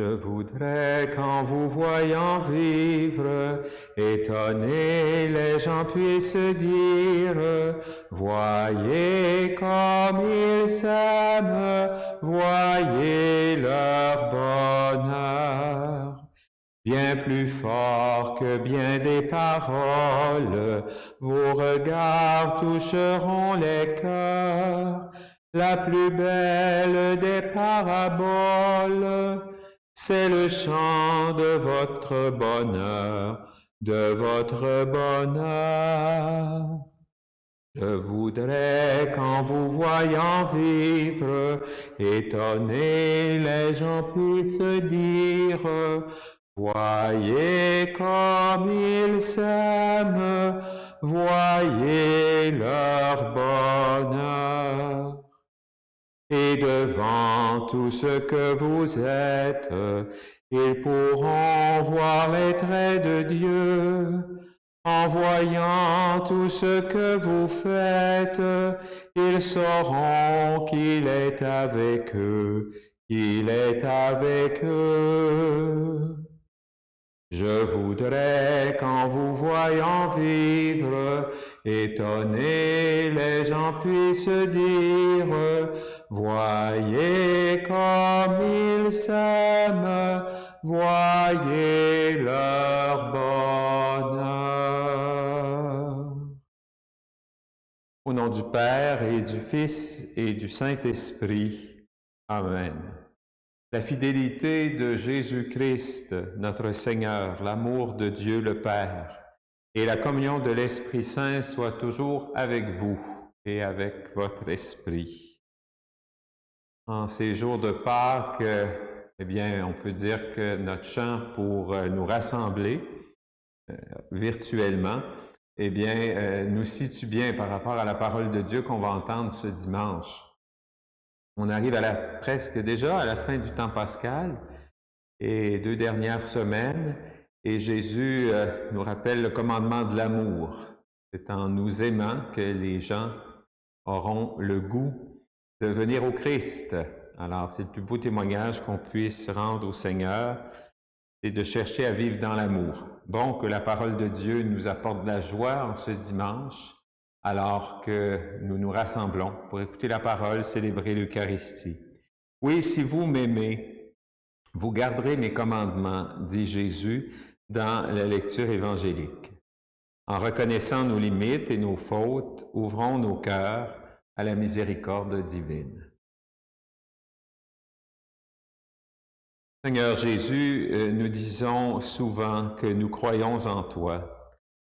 Je voudrais qu'en vous voyant vivre, étonnés les gens puissent dire, voyez comme ils s'aiment, voyez leur bonheur. Bien plus fort que bien des paroles, vos regards toucheront les cœurs. La plus belle des paraboles, c'est le chant de votre bonheur, de votre bonheur. Je voudrais qu'en vous voyant vivre, étonnés les gens puissent dire, voyez comme ils s'aiment, voyez leur bonheur. Et devant tout ce que vous êtes, ils pourront voir les traits de Dieu. En voyant tout ce que vous faites, ils sauront qu'il est avec eux, qu'il est avec eux. Je voudrais qu'en vous voyant vivre, étonnés les gens puissent dire, voyez comme ils s'aiment, voyez leur bonheur. Au nom du Père et du Fils et du Saint-Esprit. Amen. La fidélité de Jésus-Christ, notre Seigneur, l'amour de Dieu le Père et la communion de l'Esprit Saint soient toujours avec vous et avec votre esprit. En ces jours de Pâques, eh bien, on peut dire que notre chant pour nous rassembler virtuellement, eh bien, nous situe bien par rapport à la parole de Dieu qu'on va entendre ce dimanche. On arrive presque déjà à la fin du temps pascal et 2 dernières semaines, et Jésus nous rappelle le commandement de l'amour. C'est en nous aimant que les gens auront le goût de venir au Christ. Alors, c'est le plus beau témoignage qu'on puisse rendre au Seigneur, c'est de chercher à vivre dans l'amour. Bon, que la parole de Dieu nous apporte de la joie en ce dimanche, alors que nous nous rassemblons pour écouter la parole, célébrer l'Eucharistie. Oui, si vous m'aimez, vous garderez mes commandements, dit Jésus dans la lecture évangélique. En reconnaissant nos limites et nos fautes, ouvrons nos cœurs à la miséricorde divine. Seigneur Jésus, nous disons souvent que nous croyons en toi,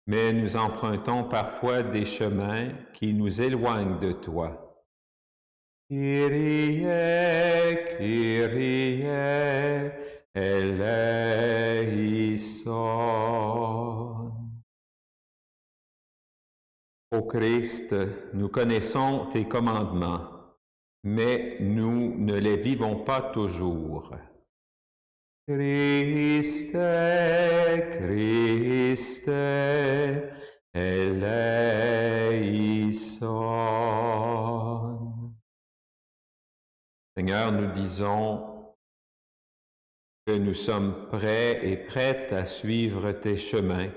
mais nous empruntons parfois des chemins qui nous éloignent de toi. Kyrie, Kyrie, eleison. Ô Christ, nous connaissons tes commandements, mais nous ne les vivons pas toujours. Christe, Christe, eleison. Seigneur, nous disons que nous sommes prêts et prêtes à suivre tes chemins,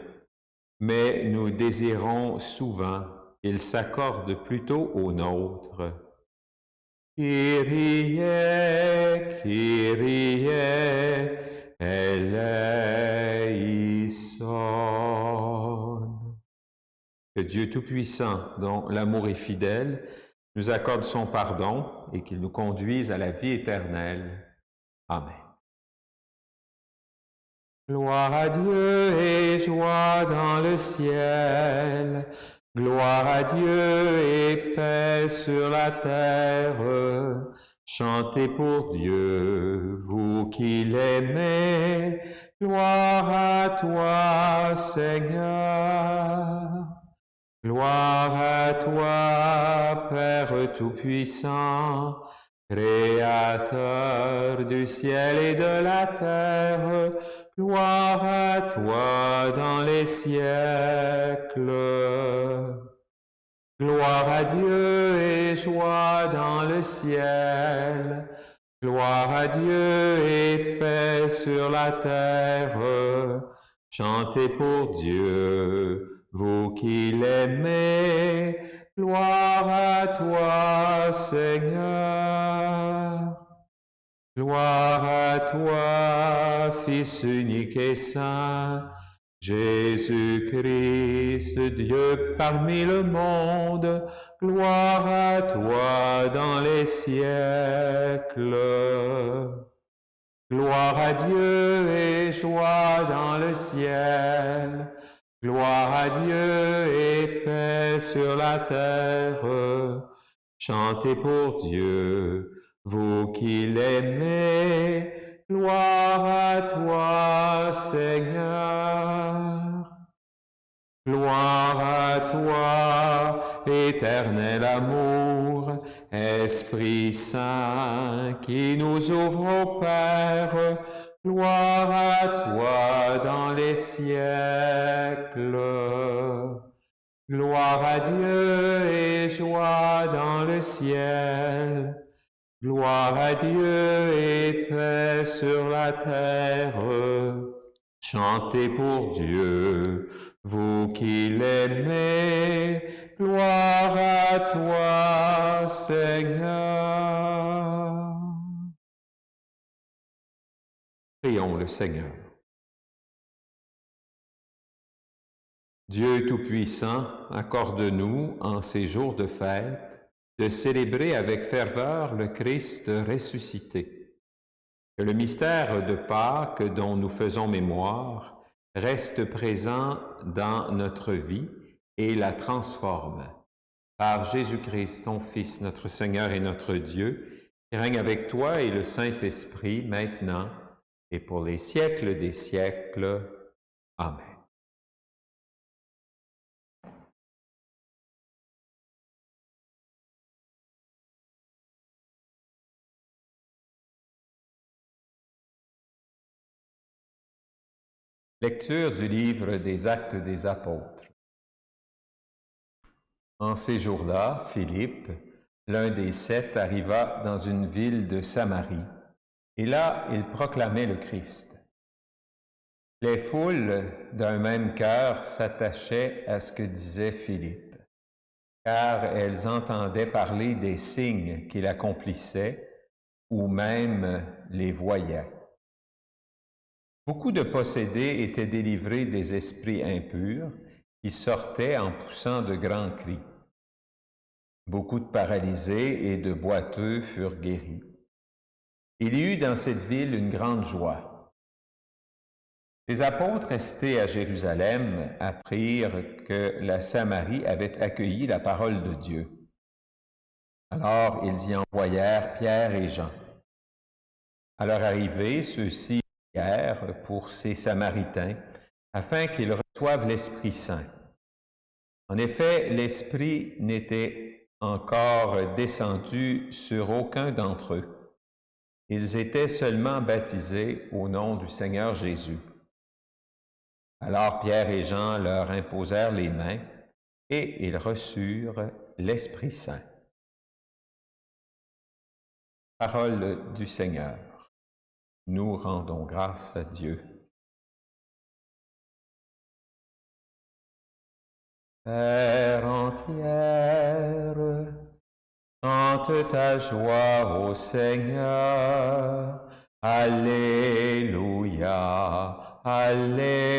mais nous désirons souvent qu'ils s'accordent plutôt aux nôtres. Kyrie, Kyrie, eleison. Que Dieu Tout-Puissant, dont l'amour est fidèle, nous accorde son pardon et qu'il nous conduise à la vie éternelle. Amen. Gloire à Dieu et joie dans le ciel. Gloire à Dieu et paix sur la terre. Chantez pour Dieu, vous qui l'aimez. Gloire à toi, Seigneur. Gloire à toi, Père Tout-Puissant, Créateur du ciel et de la terre. Gloire à toi dans les siècles. Gloire à Dieu et joie dans le ciel. Gloire à Dieu et paix sur la terre. Chantez pour Dieu, vous qui l'aimez. Gloire à toi, Seigneur. Gloire à toi, Fils unique et saint, Jésus-Christ, Dieu parmi le monde. Gloire à toi dans les siècles. Gloire à Dieu et joie dans le ciel. Gloire à Dieu et paix sur la terre. Chantez pour Dieu, vous qui l'aimez. Gloire à toi, Seigneur. Gloire à toi, éternel amour, Esprit Saint qui nous ouvre au Père. Gloire à toi dans les siècles. Gloire à Dieu et joie dans le ciel. Gloire à Dieu et paix sur la terre. Chantez pour Dieu, vous qui l'aimez. Gloire à toi, Seigneur. Prions le Seigneur. Dieu Tout-Puissant, accorde-nous, en ces jours de fête, de célébrer avec ferveur le Christ ressuscité. Que le mystère de Pâques dont nous faisons mémoire reste présent dans notre vie et la transforme. Par Jésus-Christ, ton Fils, notre Seigneur et notre Dieu, qui règne avec toi et le Saint-Esprit, maintenant et pour les siècles des siècles. Amen. Lecture du livre des Actes des Apôtres. En ces jours-là, Philippe, l'un des 7, arriva dans une ville de Samarie, et là il proclamait le Christ. Les foules d'un même cœur s'attachaient à ce que disait Philippe, car elles entendaient parler des signes qu'il accomplissait, ou même les voyaient. Beaucoup de possédés étaient délivrés des esprits impurs, qui sortaient en poussant de grands cris. Beaucoup de paralysés et de boiteux furent guéris. Il y eut dans cette ville une grande joie. Les apôtres restés à Jérusalem apprirent que la Samarie avait accueilli la parole de Dieu. Alors ils y envoyèrent Pierre et Jean. À leur arrivée, ceux-ci prièrent pour ces Samaritains, afin qu'ils reçoivent l'Esprit Saint. En effet, l'Esprit n'était encore descendu sur aucun d'entre eux. Ils étaient seulement baptisés au nom du Seigneur Jésus. Alors Pierre et Jean leur imposèrent les mains, et ils reçurent l'Esprit Saint. Parole du Seigneur. Nous rendons grâce à Dieu. Terre entière, chante ta joie au Seigneur. Alléluia, Alléluia.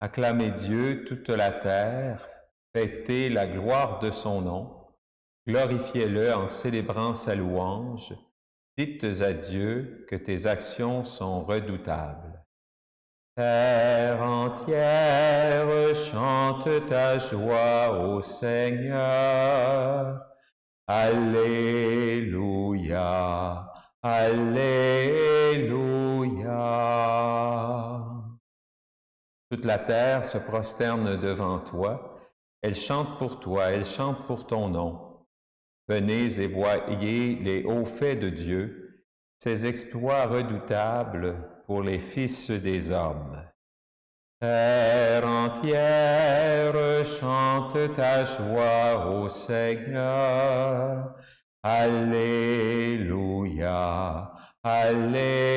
Acclamez Dieu toute la terre, fêtez la gloire de son nom. Glorifiez-le en célébrant sa louange. Dites à Dieu que tes actions sont redoutables. Terre entière, chante ta joie au Seigneur. Alléluia, Alléluia. Toute la terre se prosterne devant toi. Elle chante pour toi, elle chante pour ton nom. Venez et voyez les hauts faits de Dieu, ses exploits redoutables pour les fils des hommes. Terre entière, chante ta joie au Seigneur. Alléluia, Alléluia.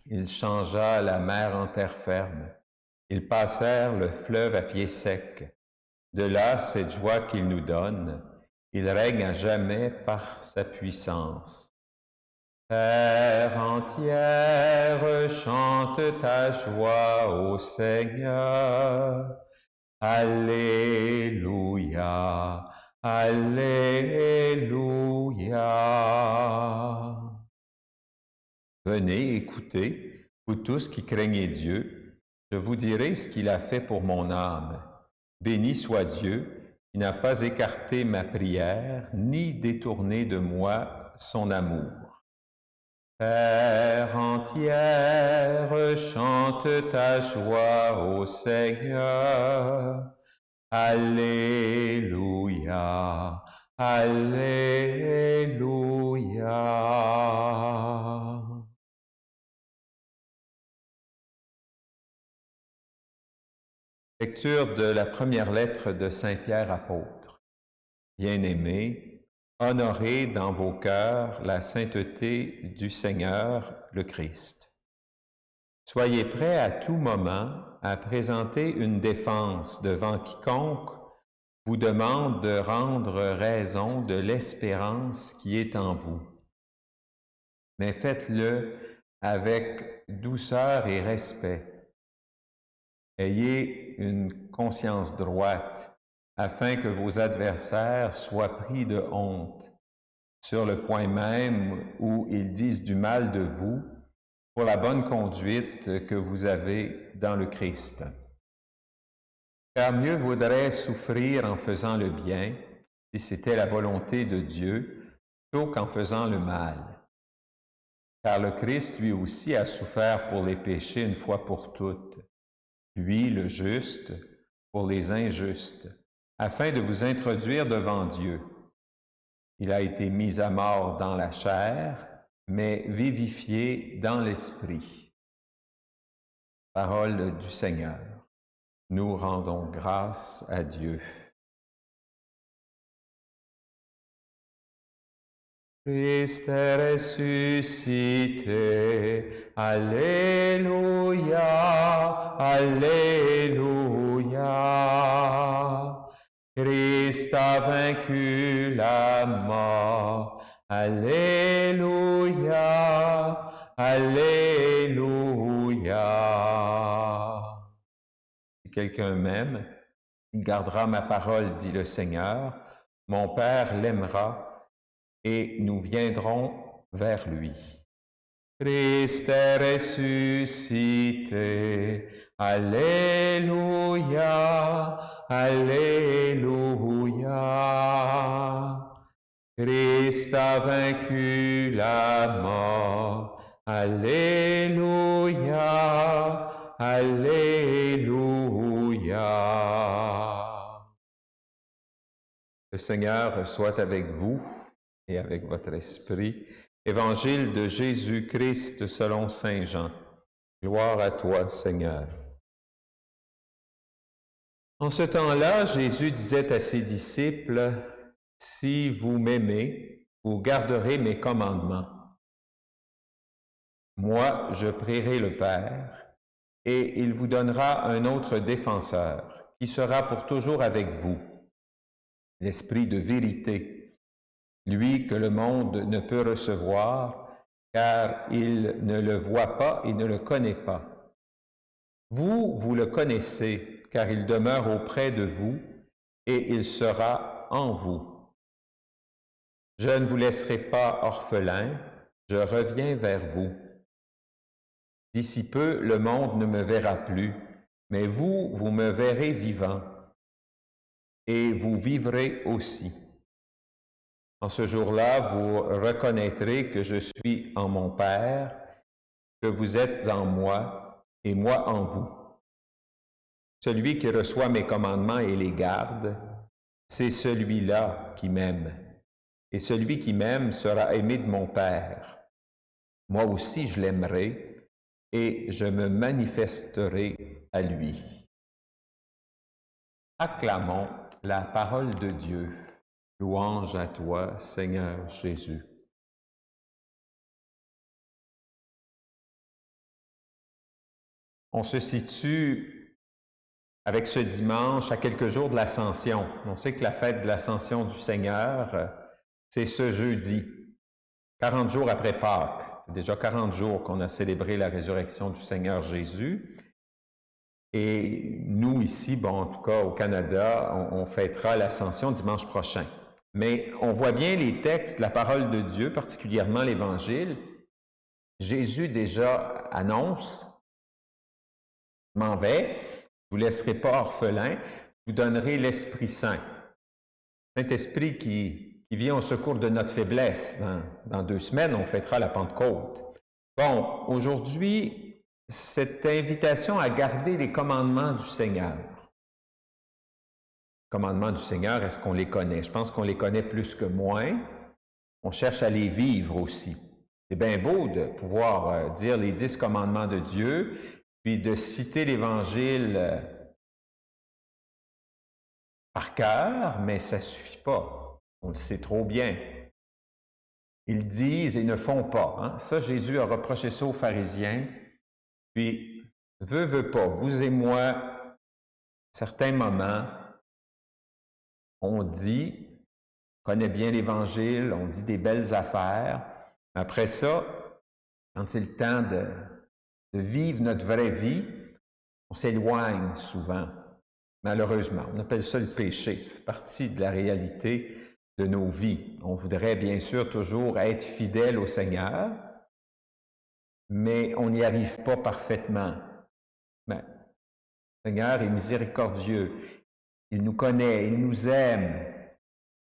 Il changea la mer en terre ferme. Ils passèrent le fleuve à pied sec. De là, cette joie qu'il nous donne, il règne à jamais par sa puissance. Terre entière, chante ta joie au Seigneur. Alléluia, Alléluia. Venez, écoutez, vous tous qui craignez Dieu, je vous dirai ce qu'il a fait pour mon âme. Béni soit Dieu, qui n'a pas écarté ma prière, ni détourné de moi son amour. Terre entière, chante ta joie au Seigneur. Alléluia, Alléluia. Lecture de la première lettre de Saint Pierre apôtre. Bien-aimés, honorez dans vos cœurs la sainteté du Seigneur, le Christ. Soyez prêts à tout moment à présenter une défense devant quiconque vous demande de rendre raison de l'espérance qui est en vous. Mais faites-le avec douceur et respect. Ayez une conscience droite, afin que vos adversaires soient pris de honte, sur le point même où ils disent du mal de vous, pour la bonne conduite que vous avez dans le Christ. Car mieux vaudrait souffrir en faisant le bien, si c'était la volonté de Dieu, plutôt qu'en faisant le mal. Car le Christ, lui aussi, a souffert pour les péchés une fois pour toutes, lui, le juste, pour les injustes, afin de vous introduire devant Dieu. Il a été mis à mort dans la chair, mais vivifié dans l'esprit. Parole du Seigneur. Nous rendons grâce à Dieu. Christ est ressuscité. Alléluia, Alléluia. Christ a vaincu la mort. Alléluia, Alléluia. Si quelqu'un m'aime, il gardera ma parole, dit le Seigneur. Mon Père l'aimera et nous viendrons vers lui. Christ est ressuscité. Alléluia, Alléluia. Christ a vaincu la mort. Alléluia, Alléluia. Le Seigneur soit avec vous et avec votre esprit. Évangile de Jésus-Christ selon saint Jean. Gloire à toi, Seigneur. En ce temps-là, Jésus disait à ses disciples, « Si vous m'aimez, vous garderez mes commandements. Moi, je prierai le Père, et il vous donnera un autre défenseur, qui sera pour toujours avec vous, l'Esprit de vérité, lui que le monde ne peut recevoir, car il ne le voit pas et ne le connaît pas. Vous, vous le connaissez, car il demeure auprès de vous, et il sera en vous. Je ne vous laisserai pas orphelin, je reviens vers vous. D'ici peu, le monde ne me verra plus, mais vous, vous me verrez vivant, et vous vivrez aussi. En ce jour-là, vous reconnaîtrez que je suis en mon Père, que vous êtes en moi, et moi en vous. Celui qui reçoit mes commandements et les garde, c'est celui-là qui m'aime. Et celui qui m'aime sera aimé de mon Père. moi aussi je l'aimerai et je me manifesterai à lui. Acclamons la parole de Dieu. Louange à toi, Seigneur Jésus. On se situe avec ce dimanche à quelques jours de l'Ascension. On sait que la fête de l'Ascension du Seigneur, c'est ce jeudi, 40 jours après Pâques. C'est déjà 40 jours qu'on a célébré la résurrection du Seigneur Jésus. Et nous, ici, bon, en tout cas au Canada, on fêtera l'Ascension dimanche prochain. Mais on voit bien les textes, la parole de Dieu, particulièrement l'Évangile. Jésus déjà annonce, « Je m'en vais, je ne vous laisserai pas orphelin, je vous donnerai l'Esprit Saint. » Saint-Esprit qui vient au secours de notre faiblesse. Dans 2 semaines, on fêtera la Pentecôte. Bon, aujourd'hui, cette invitation à garder les commandements du Seigneur. Les commandements du Seigneur, est-ce qu'on les connaît? Je pense qu'on les connaît plus que moins. On cherche à les vivre aussi. C'est bien beau de pouvoir dire les 10 commandements de Dieu, puis de citer l'Évangile par cœur, mais ça ne suffit pas. On le sait trop bien. Ils disent et ne font pas. Hein? Ça, Jésus a reproché ça aux pharisiens. Puis, veut pas, vous et moi, à certains moments, on dit, on connaît bien l'Évangile, on dit des belles affaires. Après ça, quand c'est le temps de vivre notre vraie vie, on s'éloigne souvent, malheureusement. On appelle ça le péché, ça fait partie de la réalité de nos vies. On voudrait bien sûr toujours être fidèle au Seigneur, mais on n'y arrive pas parfaitement. Mais le Seigneur est miséricordieux. Il nous connaît, il nous aime.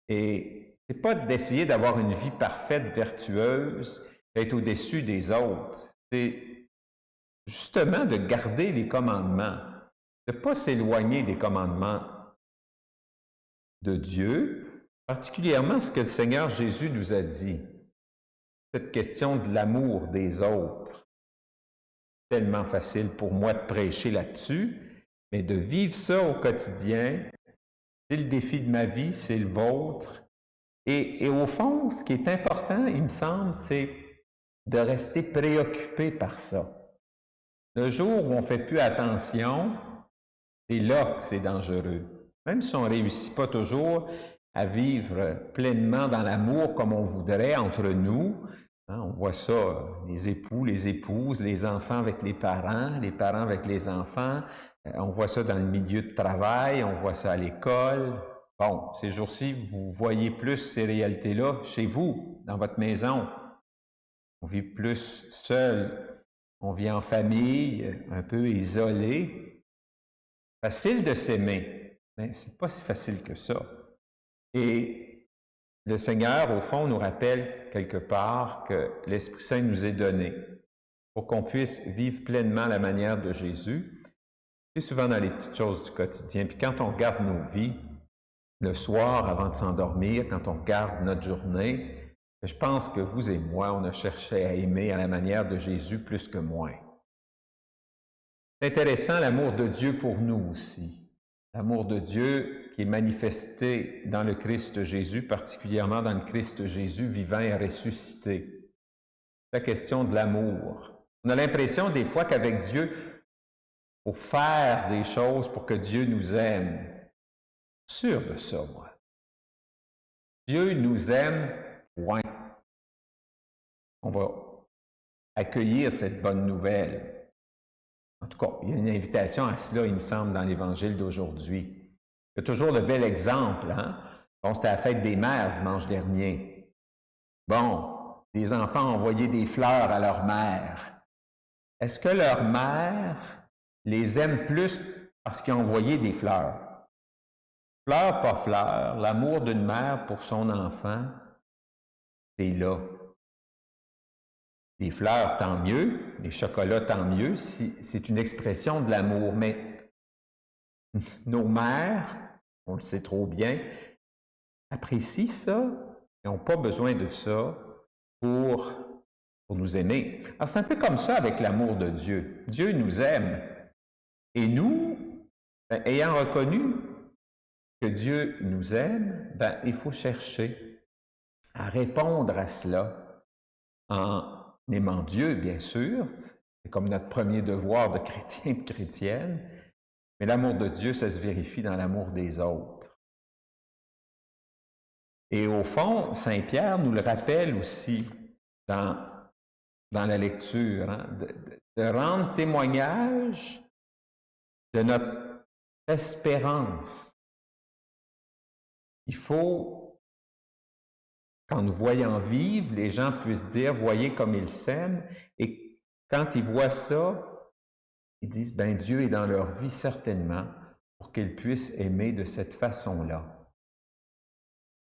Et ce n'est pas d'essayer d'avoir une vie parfaite, vertueuse, d'être au-dessus des autres. C'est justement de garder les commandements, de ne pas s'éloigner des commandements de Dieu, particulièrement ce que le Seigneur Jésus nous a dit. Cette question de l'amour des autres. Tellement facile pour moi de prêcher là-dessus, mais de vivre ça au quotidien, c'est le défi de ma vie, c'est le vôtre. Et au fond, ce qui est important, il me semble, c'est de rester préoccupé par ça. Le jour où on ne fait plus attention, c'est là que c'est dangereux. Même si on ne réussit pas toujours à vivre pleinement dans l'amour comme on voudrait entre nous, hein, on voit ça, les époux, les épouses, les enfants avec les parents avec les enfants, on voit ça dans le milieu de travail, on voit ça à l'école. Bon, ces jours-ci, vous voyez plus ces réalités-là chez vous, dans votre maison. On vit plus seul, on vit en famille, un peu isolé. Facile de s'aimer, mais ce n'est pas si facile que ça. Et le Seigneur, au fond, nous rappelle quelque part que l'Esprit Saint nous est donné pour qu'on puisse vivre pleinement la manière de Jésus. C'est souvent dans les petites choses du quotidien. Puis quand on regarde nos vies, le soir, avant de s'endormir, quand on regarde notre journée, je pense que vous et moi, on a cherché à aimer à la manière de Jésus plus que moins. C'est intéressant l'amour de Dieu pour nous aussi. L'amour de Dieu qui est manifesté dans le Christ Jésus, particulièrement dans le Christ Jésus vivant et ressuscité. La question de l'amour. On a l'impression des fois qu'avec Dieu, il faut faire des choses pour que Dieu nous aime. Je suis sûr de ça, moi. Dieu nous aime, point. On va accueillir cette bonne nouvelle. En tout cas, il y a une invitation à cela, il me semble, dans l'Évangile d'aujourd'hui. Il y a toujours de bels exemples. Hein? Bon, c'était la fête des mères dimanche dernier. Bon, les enfants ont envoyé des fleurs à leur mère. Est-ce que leur mère les aime plus parce qu'ils ont envoyé des fleurs? Fleur, pas fleur, l'amour d'une mère pour son enfant, c'est là. Les fleurs, tant mieux. Les chocolats, tant mieux. C'est une expression de l'amour. Mais nos mères, on le sait trop bien, apprécient ça. Ils n'ont pas besoin de ça pour pour nous aimer. Alors, c'est un peu comme ça avec l'amour de Dieu. Dieu nous aime. Et nous, ayant reconnu que Dieu nous aime, il faut chercher à répondre à cela en aimant Dieu, bien sûr. C'est comme notre premier devoir de chrétien, de chrétienne. Mais l'amour de Dieu, ça se vérifie dans l'amour des autres. Et au fond, Saint Pierre nous le rappelle aussi dans la lecture, hein, de rendre témoignage de notre espérance. Il faut, qu'en nous voyant vivre, les gens puissent dire « Voyez comme ils s'aiment ». Et quand ils voient ça, ils disent « Ben Dieu est dans leur vie certainement pour qu'ils puissent aimer de cette façon-là ».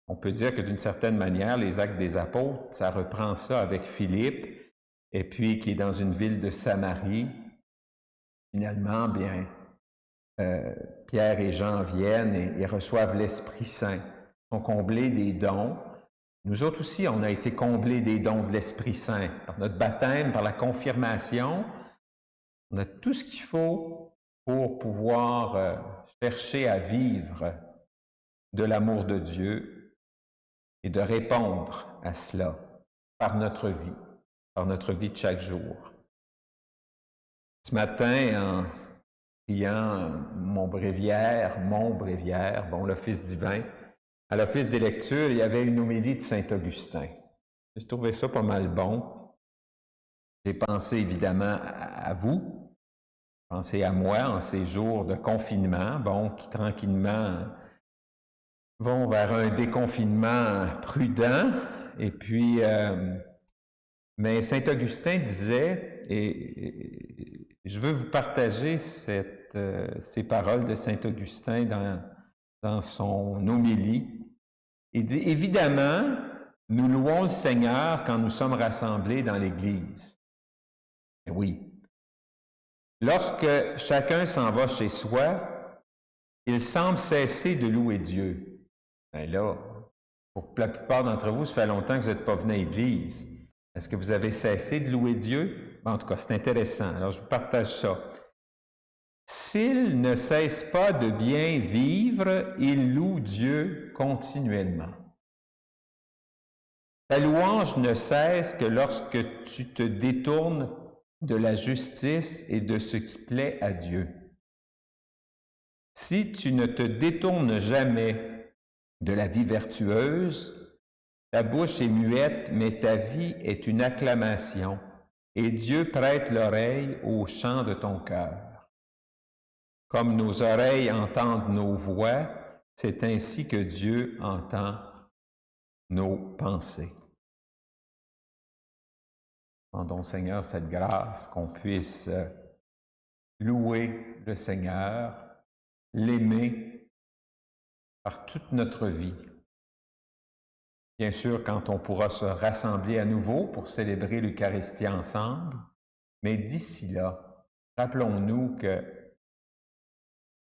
On peut dire que d'une certaine manière, les Actes des Apôtres, ça reprend ça avec Philippe, et puis qui est dans une ville de Samarie. Finalement, bien, Pierre et Jean viennent et reçoivent l'Esprit Saint. Ils sont comblés des dons. Nous autres aussi, on a été comblés des dons de l'Esprit Saint, par notre baptême, par la confirmation. On a tout ce qu'il faut pour pouvoir chercher à vivre de l'amour de Dieu et de répondre à cela par notre vie de chaque jour. Ce matin, en priant mon bréviaire, l'Office divin, à l'Office des lectures, il y avait une homélie de Saint Augustin. J'ai trouvé ça pas mal bon. J'ai pensé évidemment à vous, pensé à moi en ces jours de confinement, qui tranquillement vont vers un déconfinement prudent. Et puis, mais Saint Augustin disait, et je veux vous partager ces paroles de Saint Augustin dans son homélie. Il dit « Évidemment, nous louons le Seigneur quand nous sommes rassemblés dans l'Église. » Oui. Lorsque chacun s'en va chez soi, il semble cesser de louer Dieu. Bien là, pour la plupart d'entre vous, ça fait longtemps que vous n'êtes pas venu à l'Église. Est-ce que vous avez cessé de louer Dieu? En tout cas, c'est intéressant. Alors, je vous partage ça. S'il ne cesse pas de bien vivre, il loue Dieu continuellement. Ta louange ne cesse que lorsque tu te détournes de la justice et de ce qui plaît à Dieu. Si tu ne te détournes jamais de la vie vertueuse, ta bouche est muette, mais ta vie est une acclamation, et Dieu prête l'oreille au chant de ton cœur. Comme nos oreilles entendent nos voix, c'est ainsi que Dieu entend nos pensées. Demandons, Seigneur, cette grâce qu'on puisse louer le Seigneur, l'aimer par toute notre vie. Bien sûr, quand on pourra se rassembler à nouveau pour célébrer l'Eucharistie ensemble, mais d'ici là, rappelons-nous que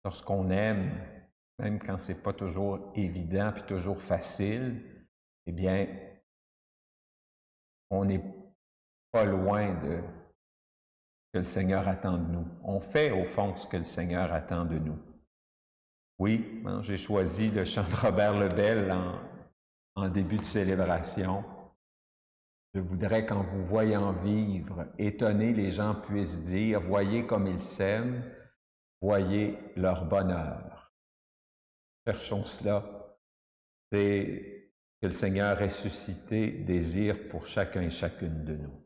lorsqu'on aime, même quand ce n'est pas toujours évident puis toujours facile, eh bien, on n'est pas loin de ce que le Seigneur attend de nous. On fait au fond ce que le Seigneur attend de nous. Oui, j'ai choisi le chant de Robert Lebel en début de célébration. Je voudrais qu'en vous voyant vivre, étonnés, les gens puissent dire « Voyez comme ils s'aiment, voyez leur bonheur. » Cherchons cela. C'est que le Seigneur ressuscité désire pour chacun et chacune de nous.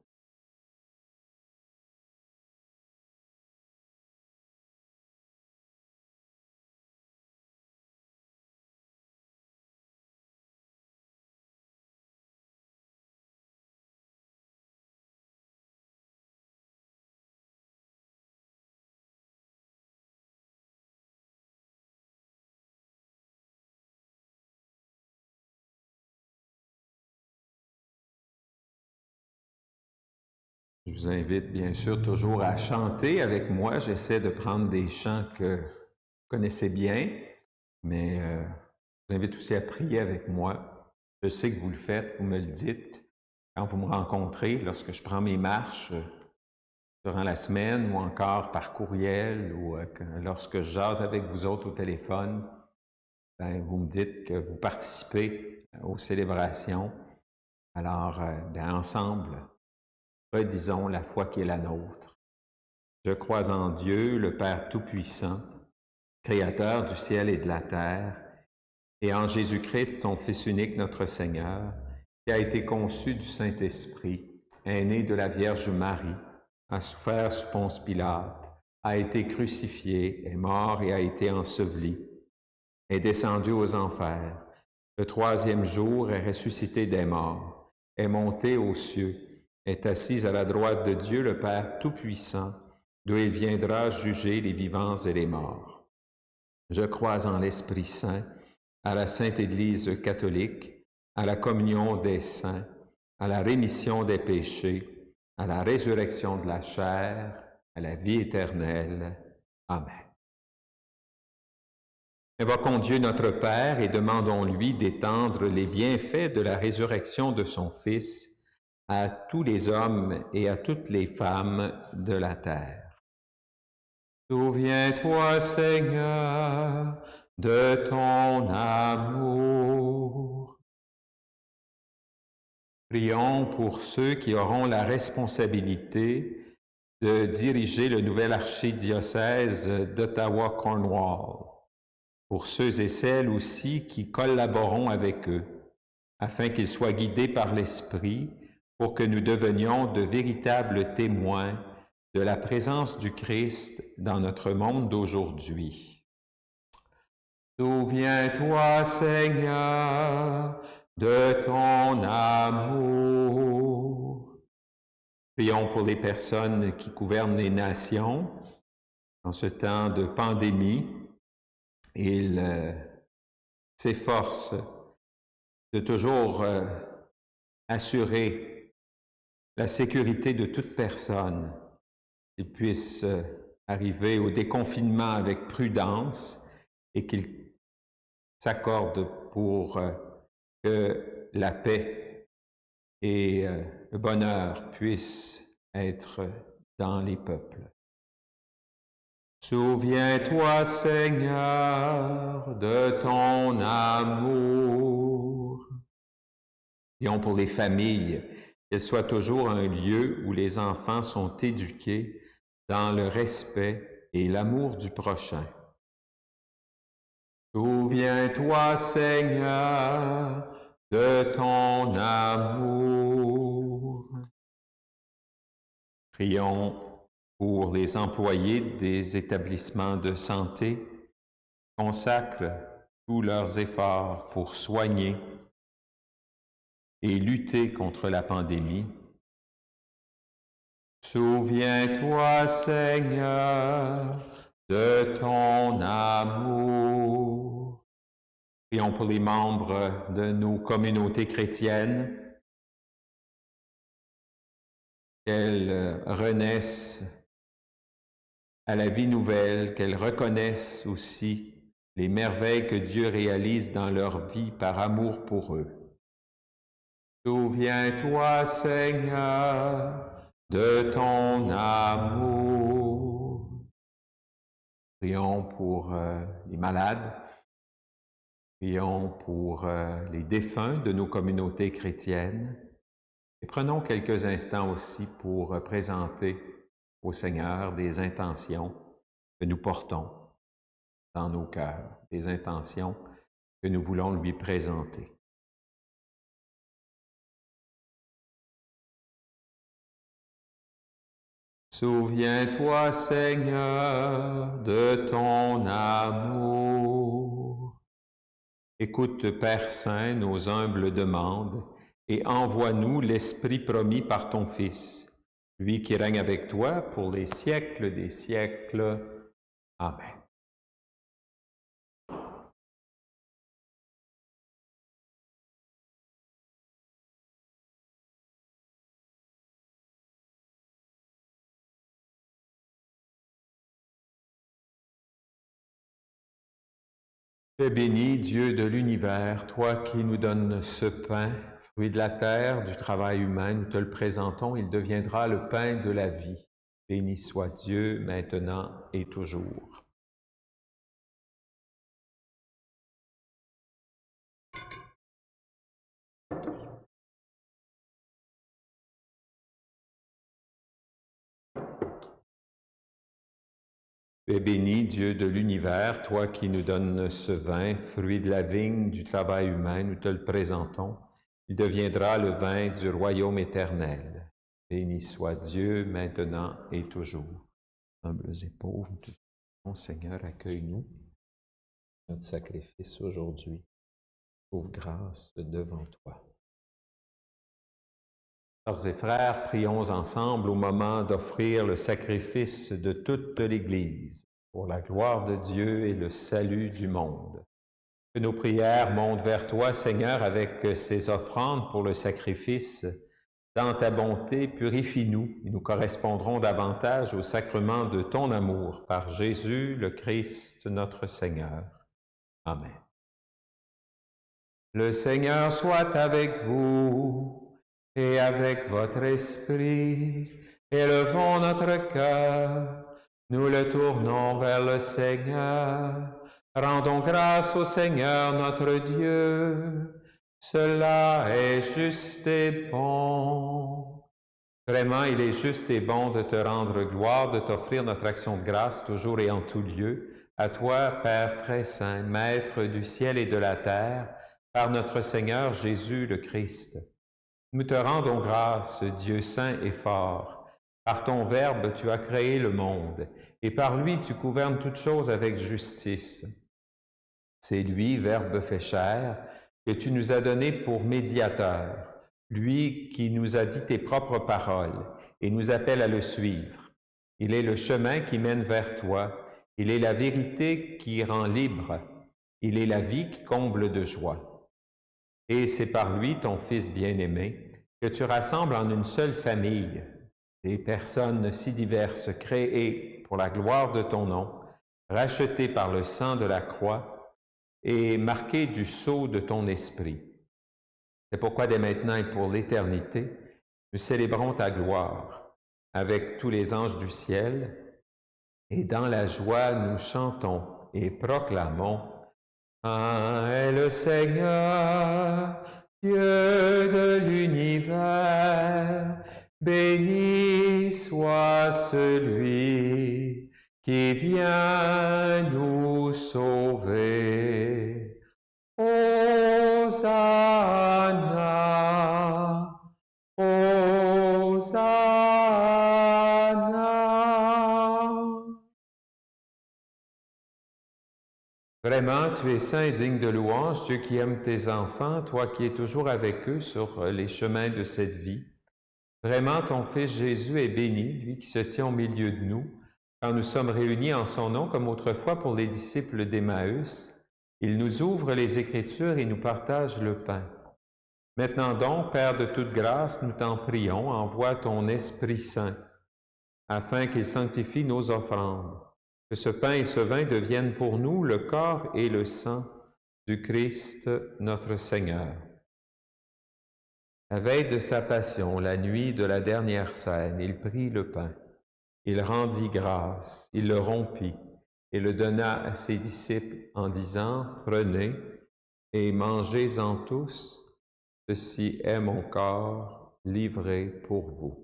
Je vous invite bien sûr toujours à chanter avec moi. J'essaie de prendre des chants que vous connaissez bien, mais je vous invite aussi à prier avec moi. Je sais que vous le faites, vous me le dites. quand vous me rencontrez, lorsque je prends mes marches durant la semaine ou encore par courriel ou lorsque je jase avec vous autres au téléphone, ben, vous me dites que vous participez aux célébrations. Alors, ben, ensemble, redisons la foi qui est la nôtre. Je crois en Dieu, le Père Tout-Puissant, Créateur du ciel et de la terre, et en Jésus-Christ, son Fils unique, notre Seigneur, qui a été conçu du Saint-Esprit, est né de la Vierge Marie, a souffert sous Ponce Pilate, a été crucifié, est mort et a été enseveli, est descendu aux enfers. Le troisième jour est ressuscité des morts, est monté aux cieux, est assis à la droite de Dieu le Père Tout-Puissant, d'où il viendra juger les vivants et les morts. Je crois en l'Esprit Saint, à la Sainte Église catholique, à la communion des saints, à la rémission des péchés, à la résurrection de la chair, à la vie éternelle. Amen. Invoquons Dieu notre Père et demandons-lui d'étendre les bienfaits de la résurrection de son Fils à tous les hommes et à toutes les femmes de la terre. Souviens-toi, Seigneur, de ton amour. Prions pour ceux qui auront la responsabilité de diriger le nouvel archidiocèse d'Ottawa-Cornwall, pour ceux et celles aussi qui collaboreront avec eux, afin qu'ils soient guidés par l'Esprit pour que nous devenions de véritables témoins de la présence du Christ dans notre monde d'aujourd'hui. Souviens-toi, Seigneur, de ton amour. Prions pour les personnes qui gouvernent les nations en ce temps de pandémie. Ils s'efforcent de toujours assurer la sécurité de toute personne, qu'ils puissent arriver au déconfinement avec prudence et qu'ils s'accordent pour que la paix et le bonheur puissent être dans les peuples. Souviens-toi, Seigneur, de ton amour. Prions pour les familles, qu'elles soient toujours un lieu où les enfants sont éduqués dans le respect et l'amour du prochain. Souviens-toi, Seigneur, de ton amour. Prions pour les employés des établissements de santé, consacrent tous leurs efforts pour soigner et lutter contre la pandémie. Souviens-toi, Seigneur, de ton amour. Prions pour les membres de nos communautés chrétiennes, qu'elles renaissent à la vie nouvelle, qu'elles reconnaissent aussi les merveilles que Dieu réalise dans leur vie par amour pour eux. Souviens-toi, Seigneur, de ton amour. Prions pour les malades, prions pour les défunts de nos communautés chrétiennes et prenons quelques instants aussi pour présenter au Seigneur des intentions que nous portons dans nos cœurs, des intentions que nous voulons lui présenter. Souviens-toi, Seigneur, de ton amour. Écoute, Père Saint, nos humbles demandes et envoie-nous l'Esprit promis par ton Fils, lui qui règne avec toi pour les siècles des siècles. Amen. Fais béni, Dieu de l'univers, toi qui nous donnes ce pain Fruit de la terre, du travail humain, nous te le présentons, il deviendra le pain de la vie. Béni soit Dieu, maintenant et toujours. Tu es béni, Dieu de l'univers, toi qui nous donnes ce vin, fruit de la vigne, du travail humain, nous te le présentons. Il deviendra le vin du royaume éternel. Béni soit Dieu, maintenant et toujours. Humbles et pauvres, mon Seigneur, accueille-nous, notre sacrifice aujourd'hui. Trouve grâce devant toi. Sœurs et frères, prions ensemble au moment d'offrir le sacrifice de toute l'Église pour la gloire de Dieu et le salut du monde. Que nos prières montent vers toi, Seigneur, avec ces offrandes pour le sacrifice. Dans ta bonté, purifie-nous et nous correspondrons davantage au sacrement de ton amour par Jésus, le Christ, notre Seigneur. Amen. Le Seigneur soit avec vous et avec votre esprit. Élevons notre cœur, nous le tournons vers le Seigneur. Rendons grâce au Seigneur notre Dieu. Cela est juste et bon. Vraiment, il est juste et bon de te rendre gloire, de t'offrir notre action de grâce toujours et en tout lieu. À toi, Père très saint, Maître du ciel et de la terre, par notre Seigneur Jésus le Christ. Nous te rendons grâce, Dieu saint et fort. Par ton Verbe, tu as créé le monde, et par lui, tu gouvernes toutes choses avec justice. C'est lui, Verbe fait chair, que tu nous as donné pour médiateur, lui qui nous a dit tes propres paroles et nous appelle à le suivre. Il est le chemin qui mène vers toi, il est la vérité qui rend libre, il est la vie qui comble de joie. Et c'est par lui, ton Fils bien-aimé, que tu rassembles en une seule famille des personnes si diverses créées pour la gloire de ton nom, rachetées par le sang de la croix et marquées du sceau de ton esprit. C'est pourquoi dès maintenant et pour l'éternité, nous célébrons ta gloire avec tous les anges du ciel, et dans la joie nous chantons et proclamons: un est le Seigneur, Dieu de l'univers, béni soit celui qui vient nous sauver. Hosanna, Hosanna. Vraiment, tu es saint et digne de louange, Dieu qui aime tes enfants, toi qui es toujours avec eux sur les chemins de cette vie. Vraiment, ton Fils Jésus est béni, lui qui se tient au milieu de nous, quand nous sommes réunis en son nom, comme autrefois pour les disciples d'Emmaüs. Il nous ouvre les Écritures et nous partage le pain. Maintenant donc, Père de toute grâce, nous t'en prions, envoie ton Esprit Saint, afin qu'il sanctifie nos offrandes. Que ce pain et ce vin deviennent pour nous le corps et le sang du Christ notre Seigneur. La veille de sa passion, la nuit de la dernière scène, il prit le pain, il rendit grâce, il le rompit et le donna à ses disciples en disant: « Prenez et mangez-en tous, ceci est mon corps livré pour vous. »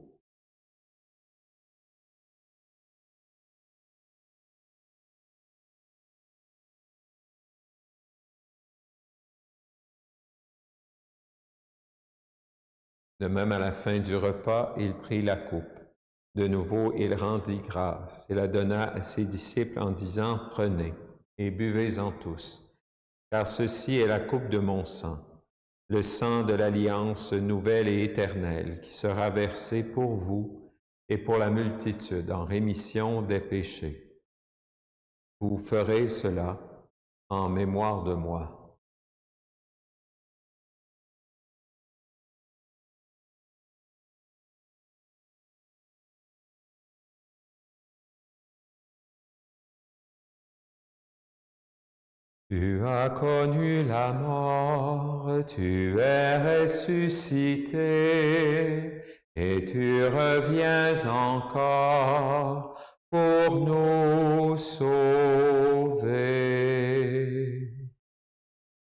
De même, à la fin du repas, il prit la coupe. De nouveau, il rendit grâce et la donna à ses disciples en disant: « Prenez et buvez-en tous, car ceci est la coupe de mon sang, le sang de l'alliance nouvelle et éternelle, qui sera versé pour vous et pour la multitude en rémission des péchés. Vous ferez cela en mémoire de moi. » Tu as connu la mort, tu es ressuscité, et tu reviens encore pour nous sauver.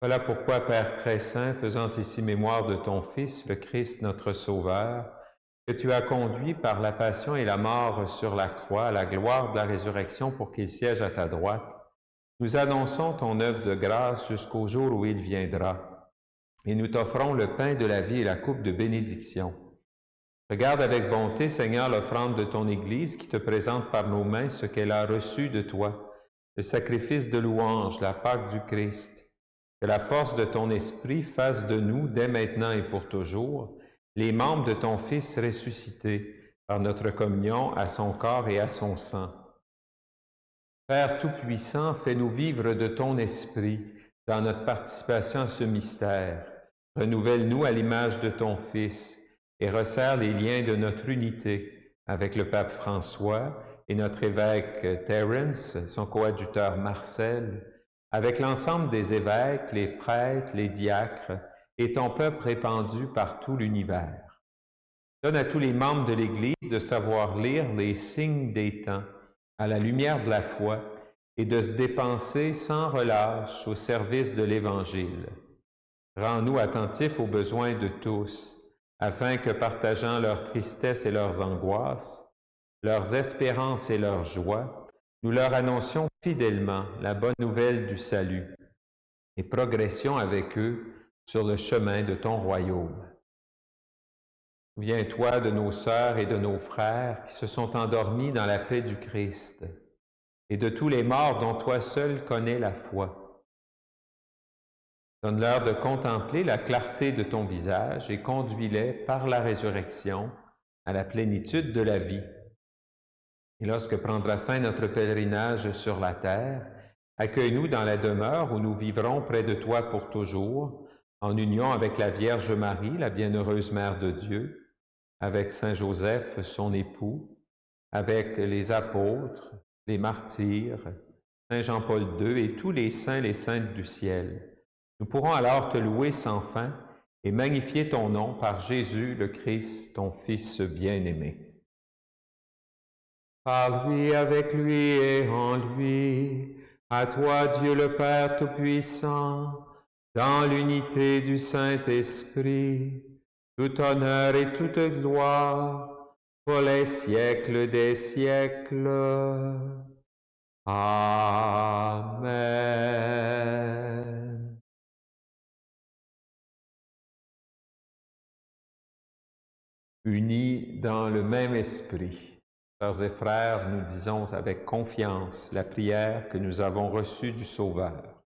Voilà pourquoi, Père très saint, faisant ici mémoire de ton Fils, le Christ notre Sauveur, que tu as conduit par la passion et la mort sur la croix à la gloire de la résurrection pour qu'il siège à ta droite, nous annonçons ton œuvre de grâce jusqu'au jour où il viendra, et nous t'offrons le pain de la vie et la coupe de bénédiction. Regarde avec bonté, Seigneur, l'offrande de ton Église qui te présente par nos mains ce qu'elle a reçu de toi, le sacrifice de louange, la Pâque du Christ. Que la force de ton Esprit fasse de nous, dès maintenant et pour toujours, les membres de ton Fils ressuscité par notre communion à son corps et à son sang. Père Tout-Puissant, fais-nous vivre de ton Esprit dans notre participation à ce mystère. Renouvelle-nous à l'image de ton Fils et resserre les liens de notre unité avec le pape François et notre évêque Terence, son coadjuteur Marcel, avec l'ensemble des évêques, les prêtres, les diacres et ton peuple répandu par tout l'univers. Donne à tous les membres de l'Église de savoir lire les signes des temps à la lumière de la foi et de se dépenser sans relâche au service de l'Évangile. Rends-nous attentifs aux besoins de tous, afin que, partageant leurs tristesses et leurs angoisses, leurs espérances et leurs joies, nous leur annoncions fidèlement la bonne nouvelle du salut et progressions avec eux sur le chemin de ton royaume. Souviens-toi de nos sœurs et de nos frères qui se sont endormis dans la paix du Christ et de tous les morts dont toi seul connais la foi. Donne-leur de contempler la clarté de ton visage et conduis-les par la résurrection à la plénitude de la vie. Et lorsque prendra fin notre pèlerinage sur la terre, accueille-nous dans la demeure où nous vivrons près de toi pour toujours, en union avec la Vierge Marie, la bienheureuse Mère de Dieu, avec Saint Joseph, son époux, avec les apôtres, les martyrs, Saint Jean-Paul II et tous les saints, les saintes du ciel. Nous pourrons alors te louer sans fin et magnifier ton nom par Jésus le Christ, ton Fils bien-aimé. Par lui, avec lui et en lui, à toi Dieu le Père Tout-Puissant, dans l'unité du Saint-Esprit, tout honneur et toute gloire, pour les siècles des siècles. Amen. Unis dans le même esprit, sœurs et frères, nous disons avec confiance la prière que nous avons reçue du Sauveur.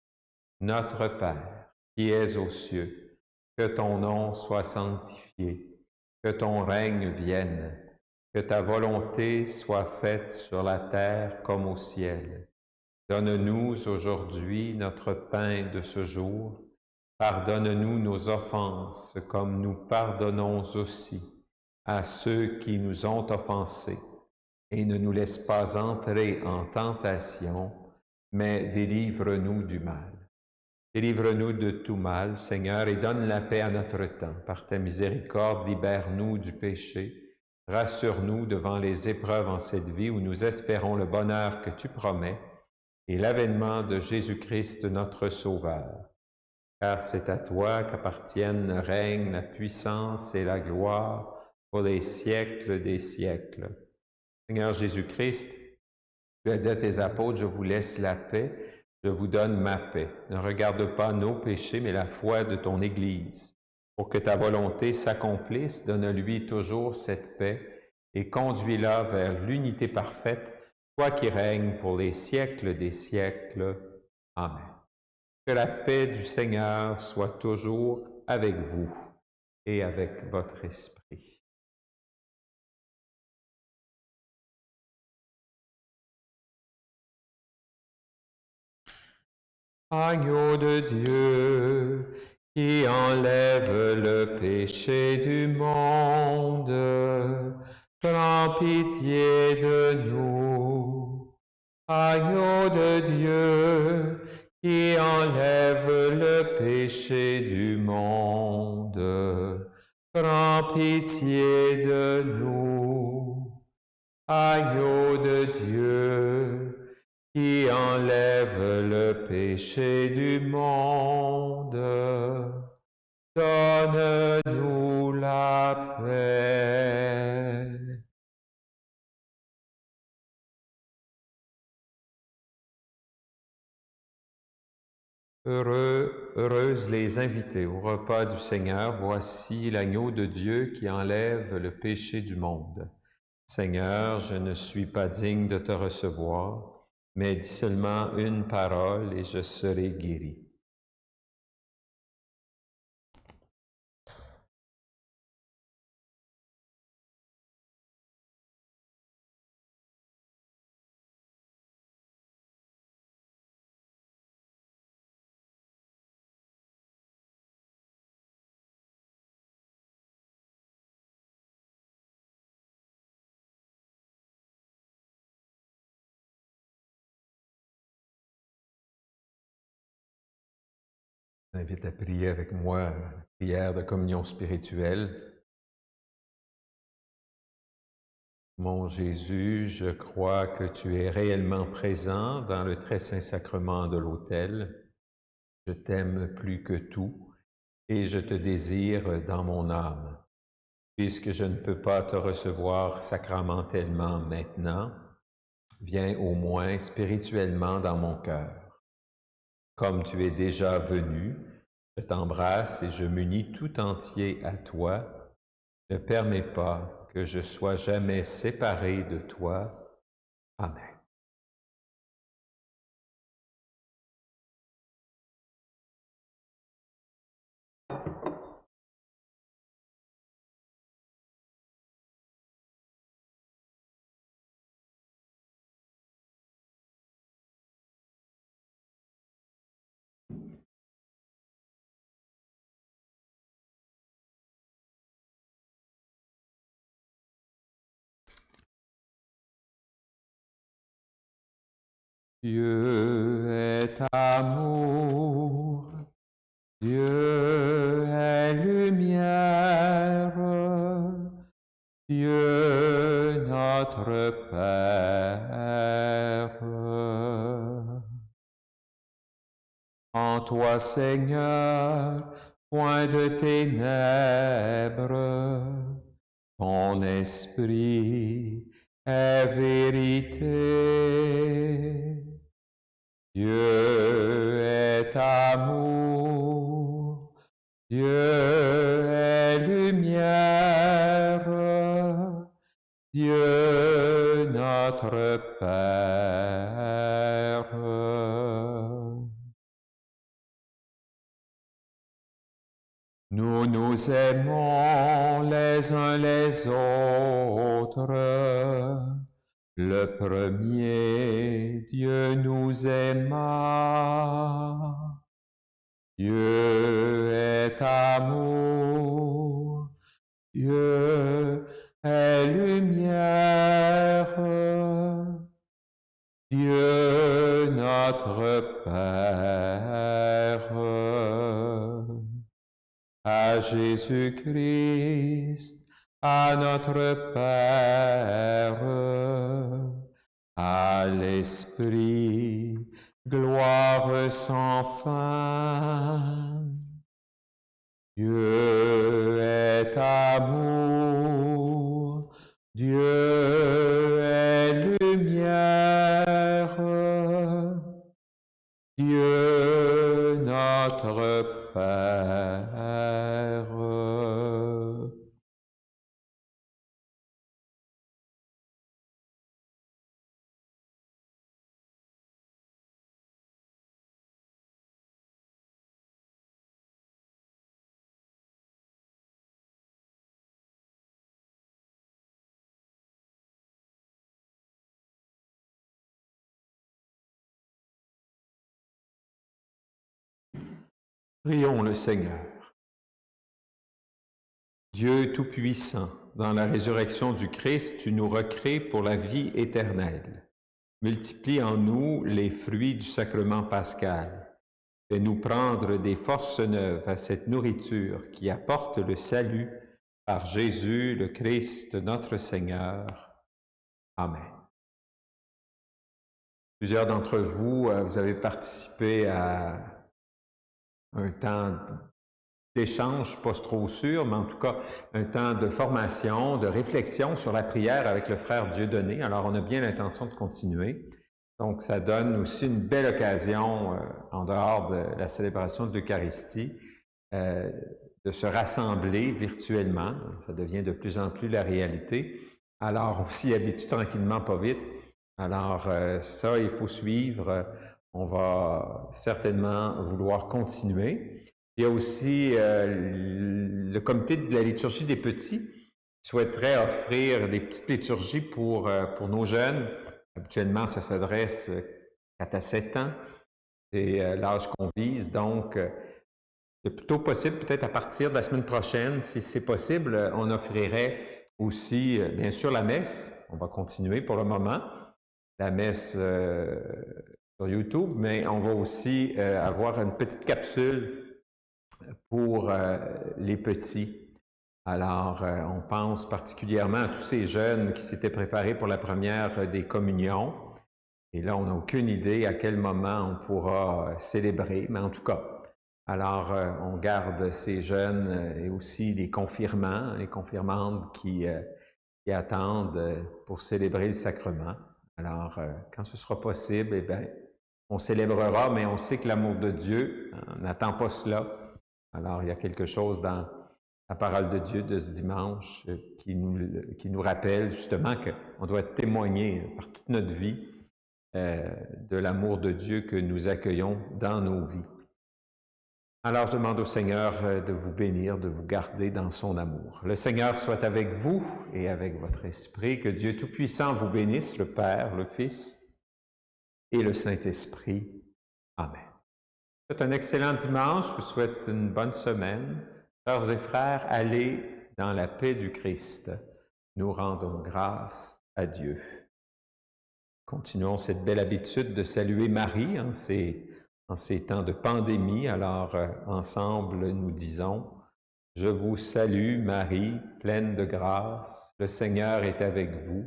Notre Père, qui es aux cieux, que ton nom soit sanctifié, que ton règne vienne, que ta volonté soit faite sur la terre comme au ciel. Donne-nous aujourd'hui notre pain de ce jour. Pardonne-nous nos offenses comme nous pardonnons aussi à ceux qui nous ont offensés. Et ne nous laisse pas entrer en tentation, mais délivre-nous du mal. Délivre-nous de tout mal, Seigneur, et donne la paix à notre temps. Par ta miséricorde, libère-nous du péché. Rassure-nous devant les épreuves en cette vie où nous espérons le bonheur que tu promets et l'avènement de Jésus-Christ, notre Sauveur. Car c'est à toi qu'appartiennent le règne, la puissance et la gloire pour les siècles des siècles. Seigneur Jésus-Christ, tu as dit à tes apôtres, je vous laisse la paix, je vous donne ma paix. Ne regarde pas nos péchés, mais la foi de ton Église. Pour que ta volonté s'accomplisse, donne-lui toujours cette paix et conduis-la vers l'unité parfaite, toi qui règnes pour les siècles des siècles. Amen. Que la paix du Seigneur soit toujours avec vous et avec votre esprit. Agneau de Dieu, qui enlève le péché du monde, prends pitié de nous. Agneau de Dieu, qui enlève le péché du monde, prends pitié de nous. Agneau de Dieu, qui enlève le péché du monde, donne-nous la paix. Heureuses les invités au repas du Seigneur. Voici l'agneau de Dieu qui enlève le péché du monde. Seigneur, je ne suis pas digne de te recevoir, mais dis seulement une parole et je serai guéri. Je t'invite à prier avec moi la prière de communion spirituelle. Mon Jésus, je crois que tu es réellement présent dans le très saint sacrement de l'autel. Je t'aime plus que tout et je te désire dans mon âme. Puisque je ne peux pas te recevoir sacramentellement maintenant, viens au moins spirituellement dans mon cœur. Comme tu es déjà venu, je t'embrasse et je m'unis tout entier à toi. Ne permets pas que je sois jamais séparé de toi. Amen. Dieu est amour, Dieu est lumière, Dieu notre Père. En toi, Seigneur, point de ténèbres, ton esprit est vérité. Dieu est amour, Dieu est lumière, Dieu notre Père. Nous nous aimons les uns les autres. Le premier, Dieu nous aima. Dieu est amour, Dieu est lumière, Dieu notre Père. À Jésus-Christ, à notre Père, à l'Esprit, gloire sans fin. Dieu est amour, Dieu est lumière, Dieu notre Père. Prions le Seigneur. Dieu Tout-Puissant, dans la résurrection du Christ, tu nous recrées pour la vie éternelle. Multiplie en nous les fruits du sacrement pascal, Fais-nous prendre des forces neuves à cette nourriture qui apporte le salut par Jésus le Christ notre Seigneur. Amen. Plusieurs d'entre vous, vous avez participé à un temps d'échange, pas trop sûr, mais en tout cas un temps de formation, de réflexion sur la prière avec le frère Dieudonné. Alors on a bien l'intention de continuer. Donc ça donne aussi une belle occasion, en dehors de la célébration de l'Eucharistie, de se rassembler virtuellement. Ça devient de plus en plus la réalité. Alors on s'y habitue tranquillement, pas vite. Alors ça, il faut suivre. On va certainement vouloir continuer. Il y a aussi le comité de la liturgie des petits qui souhaiterait offrir des petites liturgies pour nos jeunes. Habituellement, ça s'adresse 4 à 7 ans. C'est l'âge qu'on vise. Donc, le plus tôt possible, peut-être à partir de la semaine prochaine, si c'est possible, on offrirait aussi, bien sûr, la messe. On va continuer pour le moment. La messe sur YouTube, mais on va aussi avoir une petite capsule pour les petits. Alors, on pense particulièrement à tous ces jeunes qui s'étaient préparés pour la première des communions. Et là, on n'a aucune idée à quel moment on pourra célébrer, mais en tout cas, alors on garde ces jeunes et aussi les confirmants, les confirmantes qui attendent pour célébrer le sacrement. Alors, quand ce sera possible, eh bien, on célébrera, mais on sait que l'amour de Dieu n'attend pas cela. Alors, il y a quelque chose dans la parole de Dieu de ce dimanche qui nous rappelle justement qu'on doit témoigner par toute notre vie de l'amour de Dieu que nous accueillons dans nos vies. Alors, je demande au Seigneur de vous bénir, de vous garder dans son amour. Le Seigneur soit avec vous et avec votre esprit. Que Dieu Tout-Puissant vous bénisse, le Père, le Fils et le Saint-Esprit. Amen. Je vous souhaite un excellent dimanche. Je vous souhaite une bonne semaine. Sœurs et frères, allez dans la paix du Christ. Nous rendons grâce à Dieu. Continuons cette belle habitude de saluer Marie en ces temps de pandémie. Alors, ensemble, nous disons: Je vous salue, Marie, pleine de grâce. Le Seigneur est avec vous.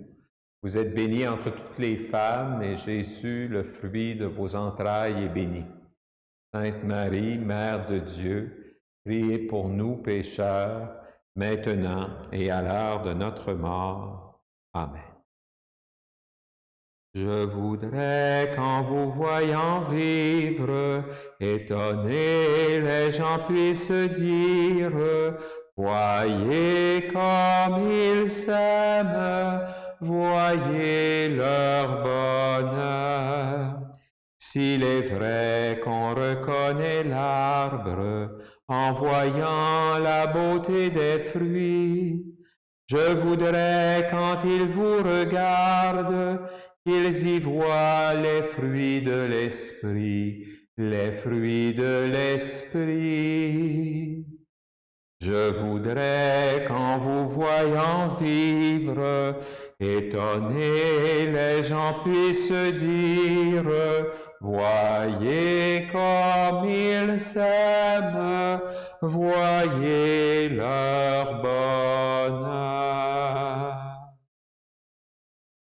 Vous êtes bénie entre toutes les femmes, et Jésus, le fruit de vos entrailles, est béni. Sainte Marie, Mère de Dieu, priez pour nous pécheurs, maintenant et à l'heure de notre mort. Amen. Je voudrais qu'en vous voyant vivre, étonnés, les gens puissent dire: voyez comme ils s'aiment, voyez leur bonheur. S'il est vrai qu'on reconnaît l'arbre en voyant la beauté des fruits, je voudrais quand ils vous regardent, qu'ils y voient les fruits de l'esprit, les fruits de l'esprit. Je voudrais qu'en vous voyant vivre, étonnés, les gens puissent dire: voyez comme ils s'aiment, voyez leur bonheur.